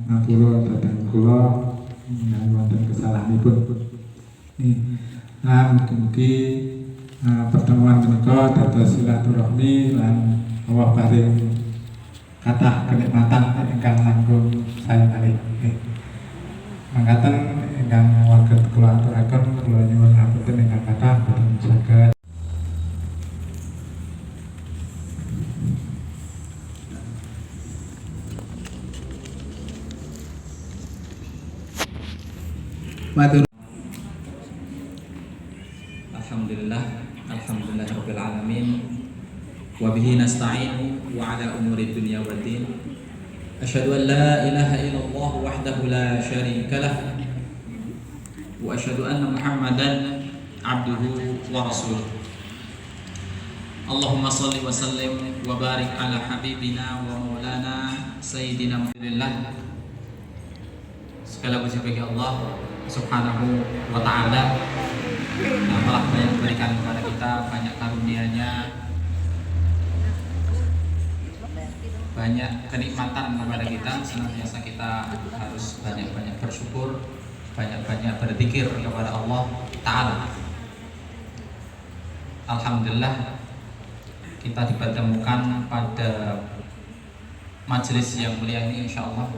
ngapura dhateng kula menawi wonten kesalahanipun. Lan mugi-mugi pertemuan menika dados silaturahmi lan Allah paring kathah kenikmatan ingkang langkung saya kali. Mangkaten ingkang warga kula aturaken kula nyuwun ngapunten ingkang kathah boten saged. Matur. Alhamdulillahirabbil alamin. Wa bihi nasta'in wa ala umuri dunya waddin. Asyhadu an la ilaha illallah wahdahu la syarika lah. Wa asyhadu anna Muhammadan abduhu wa rasuluh. Allahumma shalli wa sallim wa barik ala habibina wa maulana sayyidina Muhammadillah. Segala puji bagi Allah Subhanahu wa ta'ala yang telah banyak memberikan kepada kita banyak karunia-Nya, banyak kenikmatan kepada kita. Senantiasa kita harus banyak-banyak bersyukur, banyak-banyak berzikir kepada Allah Ta'ala. Alhamdulillah kita dipertemukan pada majelis yang mulia ini insyaallah,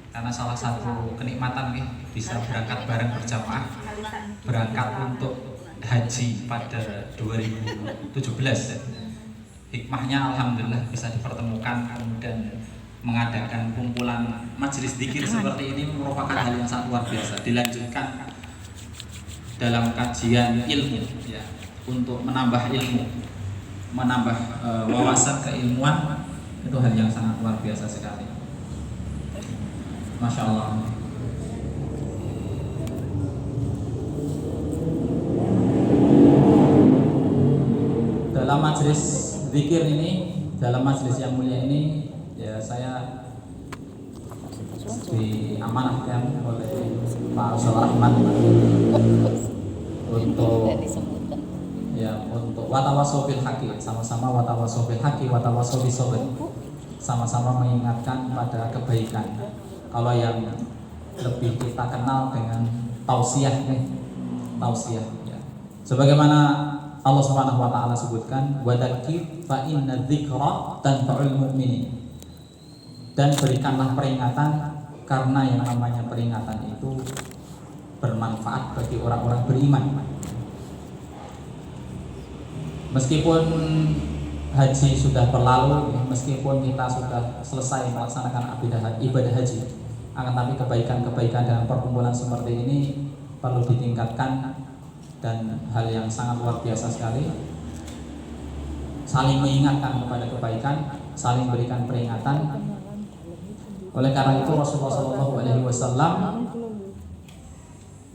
karena salah satu kenikmatan nih bisa berangkat bareng berjamaah, berangkat untuk haji pada 2017. Hikmahnya alhamdulillah bisa dipertemukan dan mengadakan kumpulan majelis dzikir seperti ini merupakan hal yang sangat luar biasa. Dilanjutkan dalam kajian ilmu ya, untuk menambah ilmu, menambah wawasan keilmuan, itu hal yang sangat luar biasa sekali. Masya Allah. Dalam majelis zikir ini, dalam majelis yang mulia ini, ya saya diamanahkan oleh Pak Ustaz Rahmat untuk watawasau bil haqi, sama-sama watawasau bil haqi, watawasau bis sabr, sama-sama mengingatkan pada kebaikan. Kalau yang lebih kita kenal dengan tausiah tausiah ya. Sebagaimana Allah Subhanahu wa taala sebutkan, wa dzakir fa inna dzikra tanfa'ul mu'minin. Dan berikanlah peringatan, karena yang namanya peringatan itu bermanfaat bagi orang-orang beriman. Meskipun haji sudah berlalu, meskipun kita sudah selesai melaksanakan ibadah haji, akan tapi kebaikan-kebaikan dalam perkumpulan seperti ini perlu ditingkatkan, dan hal yang sangat luar biasa sekali, saling mengingatkan kepada kebaikan, saling berikan peringatan. Oleh karena itu Rasulullah SAW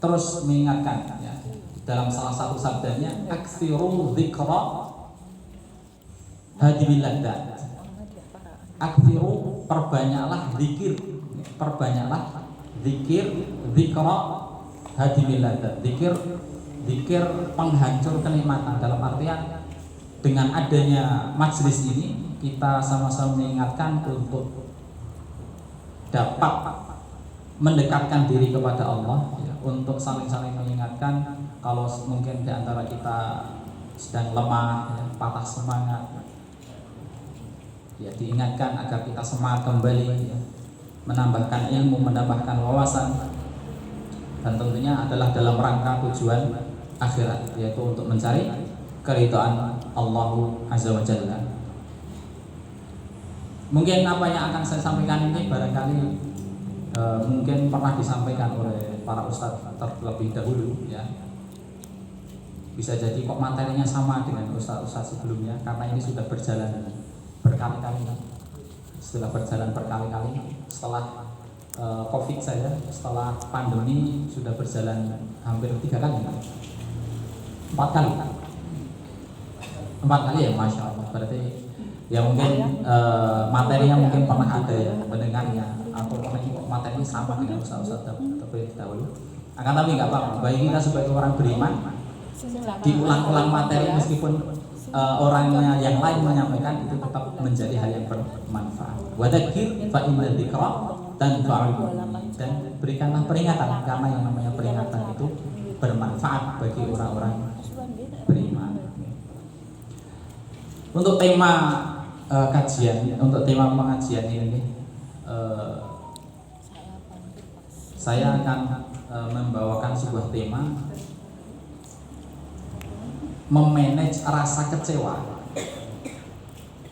terus mengingatkan ya, dalam salah satu sabdanya, aktsiru dzikra hadimil laddat. Aktsiru, perbanyaklah zikir, perbanyaklah zikir, dzikra hadimil laddat. Zikir penghancur kenikmatan. Dalam artian dengan adanya majelis ini kita sama-sama mengingatkan untuk dapat mendekatkan diri kepada Allah ya, untuk saling-saling mengingatkan. Kalau mungkin di antara kita sedang lemah ya, patah semangat ya, diingatkan agar kita semangat kembali ya, menambahkan ilmu, menambahkan wawasan, dan tentunya adalah dalam rangka tujuan akhirat, yaitu untuk mencari keridhaan Allah Azza wa Jalla. Mungkin apa yang akan saya sampaikan ini barangkali mungkin pernah disampaikan oleh para ustadz terlebih dahulu ya. Bisa jadi kok materinya sama dengan ustadz-ustadz sebelumnya, karena ini sudah berjalan berkali-kali. Setelah berjalan berkali-kali, setelah COVID saja, setelah pandemi sudah berjalan hampir 3 kali, 4 kali ya, Masya Allah. Berarti ya mungkin materinya mungkin pernah ada ya pendengarnya, atau materinya sama dengan ustadz-ustadz terlebih dahulu. Akan tapi nggak apa-apa, bagi kita sebagai orang beriman, diulang-ulang materi meskipun orangnya yang lain menyampaikan, itu tetap menjadi hal yang bermanfaat. Wa dzakir fa inna dzikra tanfa'ul mu'minin, dan berikanlah peringatan, karena yang namanya peringatan itu bermanfaat bagi orang-orang beriman. Untuk tema untuk tema pengajian ini, saya akan membawakan sebuah tema memanage rasa kecewa.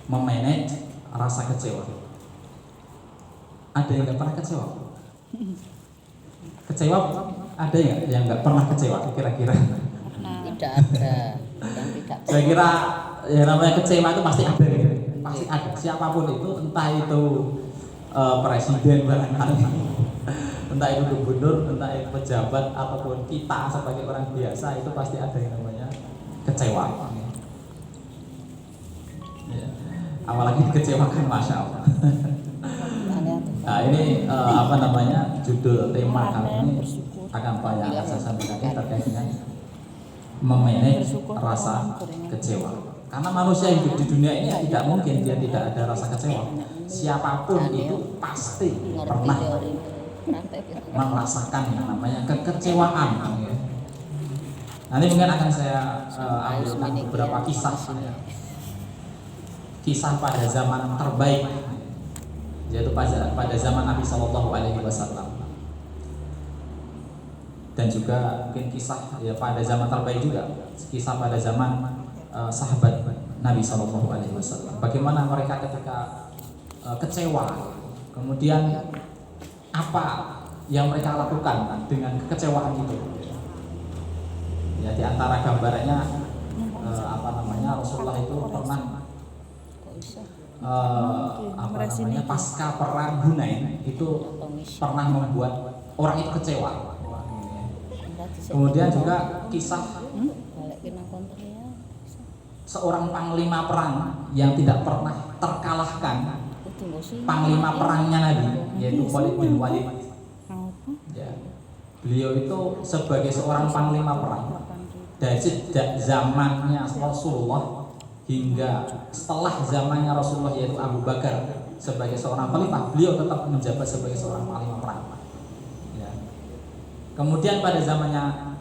Memanage rasa kecewa. Ada yang nggak pernah kecewa? Kecewa ada yang nggak pernah kecewa kira-kira? Tidak ada yang tidak. Saya kira ya namanya kecewa itu pasti ada, gitu. Pasti ada. Siapapun itu, entah itu presiden barangkali, entah itu gubernur, entah itu pejabat, ataupun kita sebagai orang biasa, itu pasti ada yang namanya kecewa. Ya. Apalagi dikecewakan, masya Allah. Nah ini judul tema kali ini akan saya sampaikan terkait dengan memanage rasa kecewa. Karena manusia hidup di dunia ini tidak mungkin dia tidak ada rasa kecewa. Siapapun itu pasti pernah merasakan yang namanya kekecewaan. Nanti mungkin akan saya ambilkan beberapa kisah pada zaman terbaik, yaitu pada zaman Nabi Shallallahu Alaihi Wasallam, dan juga mungkin kisah ya pada zaman terbaik juga, kisah pada zaman sahabat Nabi Shallallahu Alaihi Wasallam. Bagaimana mereka ketika kecewa, kemudian apa yang mereka lakukan dengan kekecewaan itu. Ya, di antara gambarannya Rasulullah itu pernah pasca perang Hunain itu pernah membuat orang itu kecewa. Kemudian juga kisah seorang panglima perang yang tidak pernah terkalahkan, panglima perangnya Nabi, yaitu Khalid bin Walid. Ya. Beliau itu sebagai seorang panglima perang dari sejak zamannya Rasulullah hingga setelah zamannya Rasulullah, yaitu Abu Bakar sebagai seorang khalifah, beliau tetap menjabat sebagai seorang panglima perang. Ya. Kemudian pada zamannya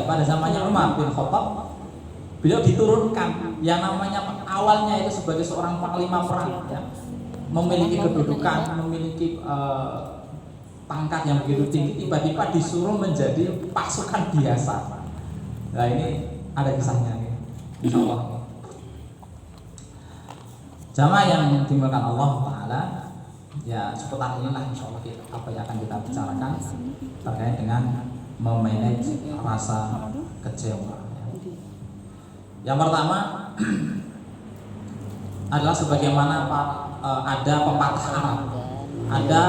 pada zamannya Umar bin Khattab, beliau diturunkan yang namanya awalnya itu sebagai seorang panglima perang, ya. Memiliki kedudukan, memiliki pangkat yang begitu tinggi, tiba-tiba disuruh menjadi pasukan biasa. Nah ini ada kisahnya nih, insyaallah. Jamaah yang dimuliakan Allah Taala, ya seputar inilah insyaallah apa yang akan kita bicarakan terkait dengan memanage rasa kecewa. Yang pertama adalah sebagaimana ada pepatah Arab, ada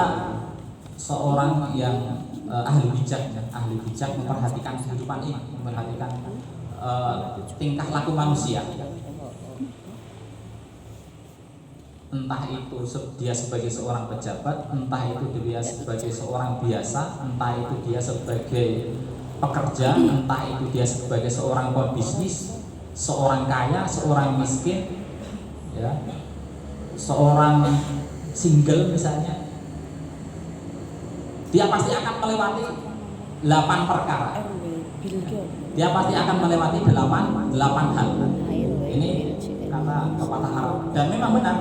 seorang yang ahli bijak memperhatikan kehidupan ini, memperhatikan tingkah laku manusia. Entah itu dia sebagai seorang pejabat, entah itu dia sebagai seorang biasa, entah itu dia sebagai pekerja, entah itu dia sebagai seorang pebisnis, seorang kaya, seorang miskin, ya, seorang single misalnya. Dia pasti akan melewati 8 perkara. Dia pasti akan melewati 8 hal. Ini kata pepatah Arab, dan memang benar.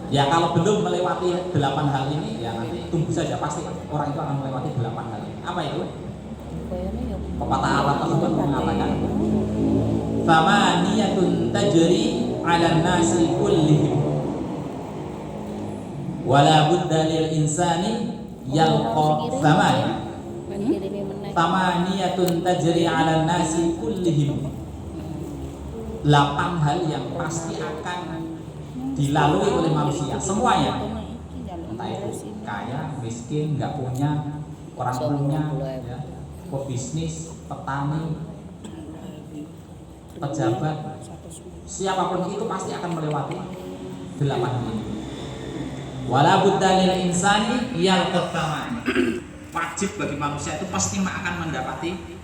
Ya kalau belum melewati 8 hal ini, ya nanti tunggu saja, pasti orang itu akan melewati 8 hal ini. Apa itu? Pepatah Arab tersebut mengatakan, "Famaniyatun tajri 'alan nasi kullihim, wala budda lil insani yalqa thamani." Tamaniyatun tajri 'alan nasi kullihim. 8 hal yang pasti akan dilalui oleh manusia semuanya. Entah itu kaya, miskin, nggak punya, orang punya, ya, pebisnis, petani, pejabat, siapapun itu pasti akan melewati 8 ini. Wala budda lil insani yalqa thamani. Wajib bagi manusia itu pasti akan mendapati